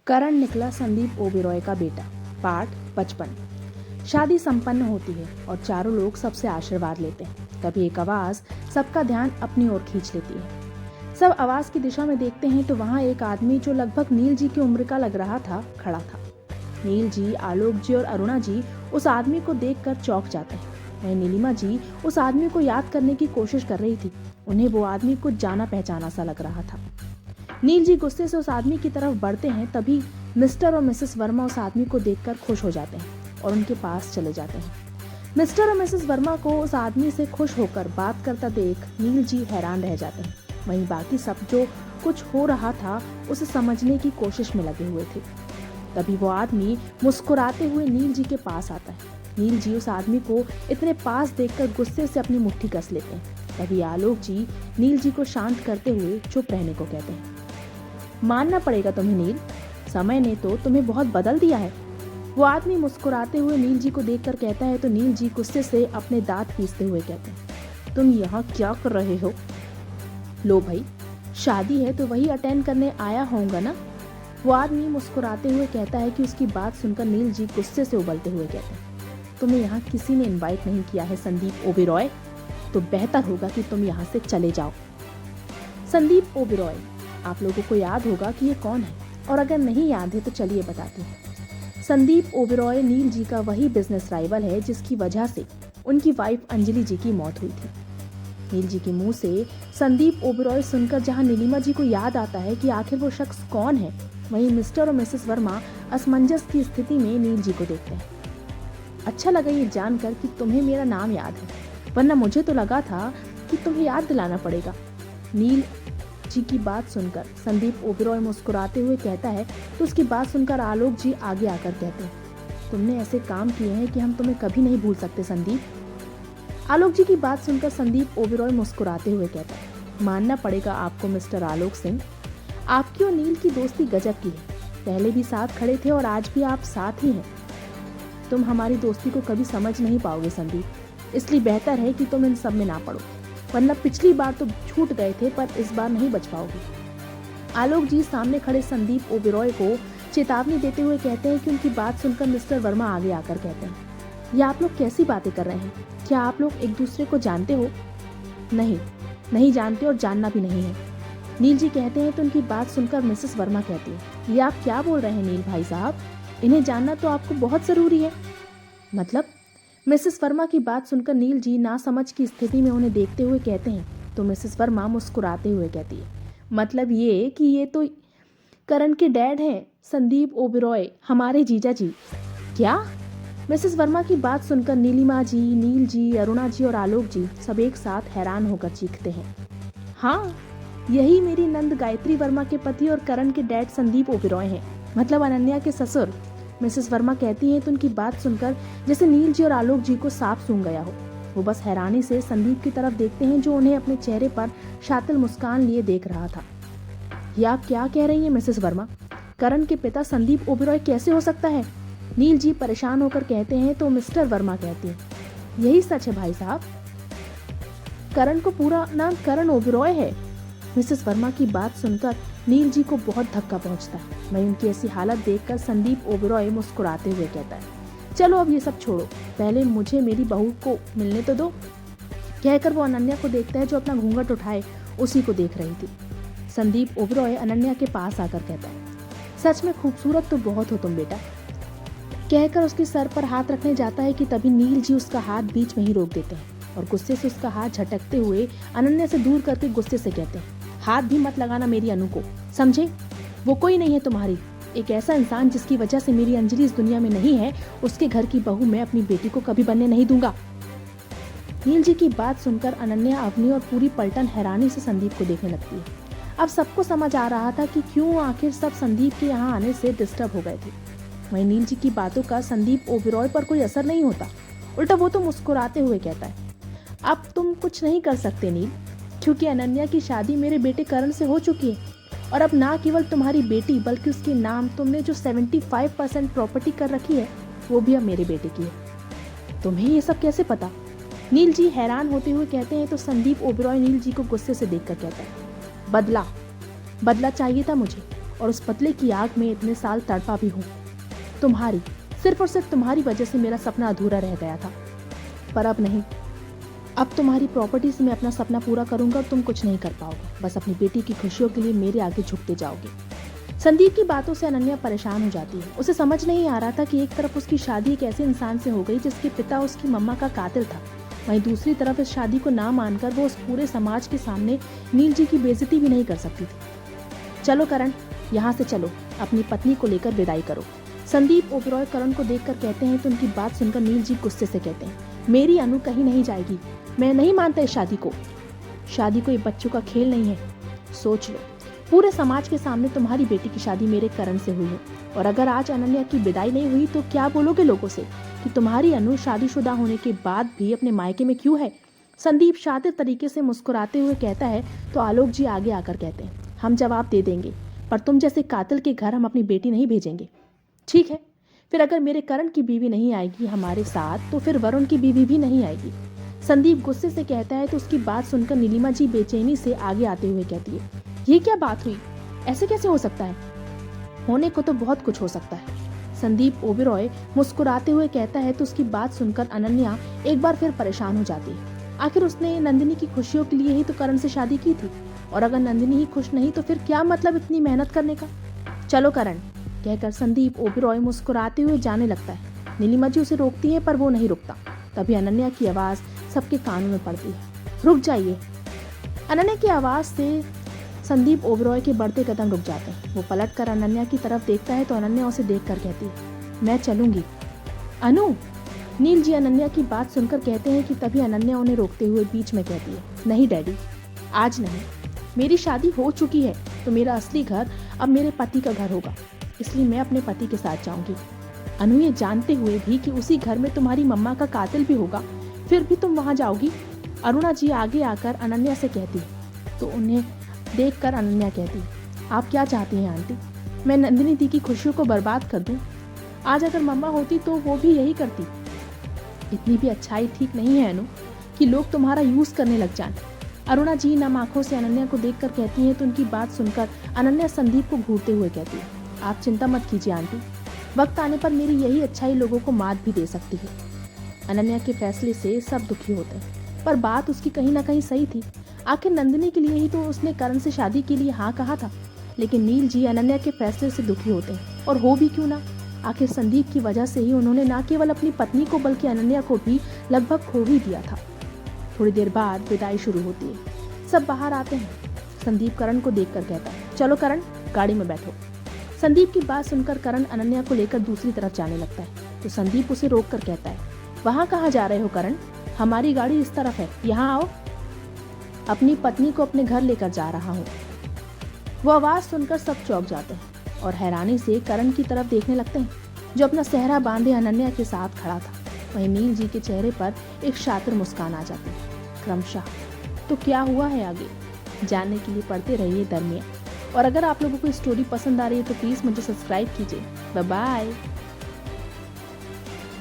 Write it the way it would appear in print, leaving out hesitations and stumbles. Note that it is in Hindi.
करण निकला संदीप ओबेरॉय का बेटा। पाठ 55। शादी संपन्न होती है और चारों लोग सबसे आशीर्वाद लेते हैं। तभी एक आवाज सबका ध्यान अपनी ओर खींच लेती है। सब आवाज की दिशा में देखते हैं तो वहां एक आदमी जो लगभग नील जी की उम्र का लग रहा था खड़ा था। नील जी, आलोक जी और अरुणा जी उस आदमी को देखकर चौंक जाते हैं। वहीं नीलिमा जी उस आदमी को याद करने की कोशिश कर रही थी। उन्हें वो आदमी कुछ जाना पहचाना सा लग रहा था। नील जी गुस्से से उस आदमी की तरफ बढ़ते हैं, तभी मिस्टर और मिसेस वर्मा उस आदमी को देखकर खुश हो जाते हैं और उनके पास चले जाते हैं। मिस्टर और मिसेस वर्मा को उस आदमी से खुश होकर बात करता देख नील जी हैरान रह जाते हैं। वहीं बाकी सब जो कुछ हो रहा था उसे समझने की कोशिश में लगे हुए थे। तभी वो आदमी मुस्कुराते हुए नील जी के पास आता है। नील जी उस आदमी को इतने पास देखकर गुस्से से अपनी मुट्ठी कस लेते हैं। तभी आलोक जी नील जी को शांत करते हुए चुप रहने को कहते हैं। मानना पड़ेगा तुम्हें नील, समय ने तो तुम्हें बहुत बदल दिया है। वो आदमी मुस्कुराते हुए नील जी को देखकर कहता है तो नील जी गुस्से से अपने दांत पीसते हुए कहते हैं, तुम यहाँ क्या कर रहे हो? लो भाई, शादी है तो वही अटेंड करने आया होऊंगा ना। वो आदमी मुस्कुराते हुए कहता है कि उसकी बात सुनकर नील जी गुस्से से उबलते हुए कहते हैं, तुम्हें यहाँ किसी ने इनवाइट नहीं किया है संदीप ओबेरॉय, तो बेहतर होगा कि तुम यहाँ से चले जाओ। संदीप ओबेरॉय, आप लोगों को याद होगा कि ये कौन है, और अगर नहीं याद है तो चलिए बताती हूँ। संदीप ओबेरॉय नील जी का वही बिजनेस राइवल है जिसकी वजह से उनकी वाइफ अंजलि जी की मौत हुई थी। नील जी के मुंह से संदीप ओबेरॉय सुनकर जहां नीलिमा जी को याद आता है कि आखिर वो शख्स कौन है, वहीं मिस्टर और मिसेस वर्मा असमंजस की स्थिति में नील जी को देखते हैं। अच्छा लगा ये जानकर कि तुम्हें मेरा नाम याद है, वरना मुझे तो लगा था कि तुम्हें याद दिलाना पड़ेगा। नील जी की बात सुनकर संदीप ओबेरॉय मुस्कुराते हुए कहता है तो उसकी बात सुनकर आलोक जी आगे आकर कहते हैं, तुमने ऐसे काम किए हैं कि हम तुम्हें कभी नहीं भूल सकते संदीप। आलोक जी की बात सुनकर संदीप ओबेरॉय मुस्कुराते हुए कहता है, मानना पड़ेगा आपको मिस्टर आलोक सिंह, आपकी और नील की दोस्ती गजब की है। पहले भी साथ खड़े थे और आज भी आप साथ ही हैं। तुम हमारी दोस्ती को कभी समझ नहीं पाओगे संदीप, इसलिए बेहतर है कि तुम इन सब में ना पड़ो, वरना पिछली बार तो छूट गए थे पर इस बार नहीं बच पाओगे। आलोक जी सामने खड़े संदीप ओबेरॉय को चेतावनी देते हुए कहते हैं कि उनकी बात सुनकर मिस्टर वर्मा आगे आकर कहते हैं, ये आप लोग कैसी बातें कर रहे हैं? क्या आप लोग एक दूसरे को जानते हो? नहीं जानते और जानना भी नहीं है, नील जी कहते हैं तो उनकी बात सुनकर मिसेस वर्मा कहती है, ये आप क्या बोल रहे हैं नील भाई साहब, इन्हें जानना तो आपको बहुत जरूरी है। मतलब? मिसेस वर्मा की बात सुनकर नील जी नासमझ की स्थिति में उन्हें देखते हुए कहते हैं तो मिसेस वर्मा मुस्कुराते हुए कहती है, मतलब ये कि ये तो करण के डैड हैं, संदीप ओबेरॉय, हमारे जीजा जी। क्या? मिसेस वर्मा की बात सुनकर नीलिमा जी, नील जी, अरुणा जी और आलोक जी सब एक साथ हैरान होकर चीखते हैं, हाँ, यही मेरी नंद गायत्री वर्मा के पति और करण के डैड संदीप ओबेरॉय हैं, मतलब अनन्या के ससुर। मिसेस वर्मा कहती हैं तो उनकी बात सुनकर जैसे नील जी और आलोक जी को सांप सूंघ गया हो। वो बस हैरानी से संदीप की तरफ देखते हैं जो उन्हें अपने चेहरे पर शातिल मुस्कान लिए देख रहा था। ये आप क्या कह रही हैं मिसेस वर्मा? करण के पिता संदीप ओबेरॉय कैसे हो सकता है? नील जी परेशान होकर कहते हैं तो मिस्टर वर्मा कहती हैं, यही सच है भाई साहब, करण को पूरा नाम करण ओबेरॉय है। मिसेस वर्मा की बात सुनकर नील जी को बहुत धक्का पहुंचता है। वहीं उनकी ऐसी हालत देखकर संदीप ओबेरॉय मुस्कुराते हुए कहता है, चलो अब ये सब छोड़ो, पहले मुझे मेरी बहू को मिलने तो दो। कहकर वो अनन्या को देखता है जो अपना घूंघट उठाए उसी को देख रही थी। संदीप ओबेरॉय अनन्या के पास आकर कहता है, सच में खूबसूरत तो बहुत हो तुम बेटा। कहकर उसके सर पर हाथ रखने जाता है कि तभी नील जी उसका हाथ बीच में ही रोक देते हैं और गुस्से से उसका हाथ झटकते हुए अनन्या से दूर करके गुस्से से कहते हैं, हाथ भी मत लगाना मेरी अनु को, समझे? वो कोई नहीं है तुम्हारी, एक ऐसा इंसान जिसकी वजह से मेरी अंजलि इस दुनिया में नहीं है, उसके घर की बहू मैं अपनी बेटी को कभी बनने नहीं दूंगा। नील जी की बात सुनकर अनन्या, अवनी और पूरी पलटन हैरानी से संदीप को देखने लगती है। अब सबको समझ आ रहा था कि क्यों आखिर सब संदीप के यहाँ आने से डिस्टर्ब हो गए थे। वहीं नील जी की बातों का संदीप ओबेरॉय पर कोई असर नहीं होता, उल्टा वो तो मुस्कुराते हुए कहता है, अब तुम कुछ नहीं कर सकते नील, क्योंकि अनन्या की शादी मेरे बेटे करण से हो चुकी है, और अब ना केवल तुम्हारी बेटी बल्कि उसके नाम तुमने जो 75% प्रॉपर्टी कर रखी है वो भी अब मेरे बेटे की है। तुम्हें ये सब कैसे पता? नील जी हैरान होते हुए कहते हैं तो संदीप ओबेरॉय नील जी को गुस्से से देखकर कहता है, बदला चाहिए था मुझे, और उस पतले की आग में इतने साल तड़पा भी हूँ। तुम्हारी, सिर्फ और सिर्फ तुम्हारी वजह से मेरा सपना अधूरा रह गया था। पर अब नहीं, अब तुम्हारी प्रॉपर्टी से मैं अपना सपना पूरा करूंगा और तुम कुछ नहीं कर पाओगे। बस अपनी बेटी की खुशियों के लिए मेरे आगे झुकते जाओगे। संदीप की बातों से अनन्या परेशान हो जाती है। उसे समझ नहीं आ रहा था कि एक तरफ उसकी शादी एक ऐसे इंसान से हो गई जिसके पिता उसकी मम्मा का कातिल था, वहीं दूसरी तरफ इस शादी को ना मानकर वो उस पूरे समाज के सामने नील जी की बेइज्जती भी नहीं कर सकती थी। चलो करण, यहाँ से चलो, अपनी पत्नी को लेकर विदाई करो। संदीप ओबेरॉय करण को देखकर कहते हैं तो उनकी बात सुनकर नील जी गुस्से से कहते हैं, मेरी अनु कहीं नहीं जाएगी। मैं नहीं मानता इस शादी को। शादी कोई बच्चों का खेल नहीं है। सोच लो, पूरे समाज के सामने तुम्हारी बेटी की शादी मेरे करण से हुई है, और अगर आज अनन्या की विदाई नहीं हुई तो क्या बोलोगे लोगों से कि तुम्हारी अनु शादीशुदा होने के बाद भी अपने मायके में क्यों है। संदीप शातिर तरीके से मुस्कुराते हुए कहता है तो आलोक जी आगे आकर कहते हैं, हम जवाब दे देंगे, पर तुम जैसे कातिल के घर हम अपनी बेटी नहीं भेजेंगे। ठीक है, फिर अगर मेरे करण की बीवी नहीं आएगी हमारे साथ तो फिर वरुण की बीवी भी नहीं आएगी। संदीप गुस्से से कहता है तो उसकी बात सुनकर नीलिमा जी बेचैनी से आगे आते हुए कहती है, ये क्या बात हुई, ऐसे कैसे हो सकता है। होने को तो बहुत कुछ हो सकता है। संदीप ओबेरॉय मुस्कुराते हुए कहता है तो उसकी बात सुनकर अनन्या एक बार फिर परेशान हो जाती है। आखिर उसने नंदिनी की खुशियों के लिए ही तो करण से शादी की थी, और अगर नंदिनी ही खुश नहीं तो फिर क्या मतलब इतनी मेहनत करने का। चलो करण, कहकर संदीप ओबेरॉय मुस्कुराते हुए जाने लगता है। नीलिमा जी उसे रोकती है पर वो नहीं रुकता। तभी अनन्या की आवाज सबके कानों में पड़ती है, रुक जाइए। अनन्या की आवाज से संदीप ओबेरॉय के बढ़ते कदम रुक जाते हैं। वो पलटकर अनन्या की तरफ देखता है तो अनन्या उसे देखकर कहती है, मैं चलूंगी। अनु, नील जी अनन्या की बात सुनकर कहते हैं कि तभी अनन्या उन्हें रोकते हुए बीच में कहती है, नहीं डैडी, आज नहीं। मेरी शादी हो चुकी है तो मेरा असली घर अब मेरे पति का घर होगा, इसलिए मैं अपने पति के साथ जाऊंगी। अनु, ये जानते हुए भी कि उसी घर में तुम्हारी मम्मा का कातिल भी होगा, फिर भी तुम वहां जाओगी। अरुणा जी आगे आकर अनन्या से कहती है तो उन्हें देखकर अनन्या कहती, आप क्या चाहती हैं आंटी, मैं नंदिनी दी की खुशियों को बर्बाद कर दूं? आज अगर मम्मा होती तो वो भी यही करती। इतनी भी अच्छाई ठीक नहीं है अनु कि लोग तुम्हारा यूज करने लग जाएं। अरुणा जी नम आंखों से अनन्या को देखकर कहती हैं तो उनकी बात सुनकर अनन्या संदीप को घूरते हुए कहती है, आप चिंता मत कीजिए आंटी, वक्त आने पर मेरी यही अच्छाई लोगों को मात भी दे सकती है। अनन्या के फैसले से सब दुखी होते हैं, पर बात उसकी कहीं ना कहीं सही थी। आखिर नंदिनी के लिए ही तो उसने करण से शादी के लिए हाँ कहा था। लेकिन नील जी अनन्या के फैसले से दुखी होते हैं, और हो भी क्यों ना। आखिर संदीप की वजह से ही उन्होंने न केवल अपनी पत्नी को बल्कि अनन्या को भी लगभग खो ही दिया था। थोड़ी देर बाद विदाई शुरू होती है। सब बाहर आते हैं। संदीप करण को देखकर कहता है, चलो करण, गाड़ी में बैठो। संदीप की बात सुनकर करण अनन्या को लेकर दूसरी तरफ जाने लगता है तो संदीप उसे रोककर कहता है, वहां कहाँ जा रहे हो करण, हमारी गाड़ी इस तरफ है, यहाँ आओ। अपनी पत्नी को अपने घर लेकर जा रहा हूँ। वो आवाज सुनकर सब चौंक जाते हैं और हैरानी से करण की तरफ देखने लगते हैं, जो अपना सेहरा बांधे अनन्या के साथ खड़ा था। वहीं नील जी के चेहरे पर एक शातिर मुस्कान आ जाती है। क्रमशः तो क्या हुआ है आगे जानने के लिए पढ़ते रहिए दरमियाँ। और अगर आप लोगों को स्टोरी पसंद आ रही है तो प्लीज़ मुझे सब्सक्राइब कीजिए। Bye bye.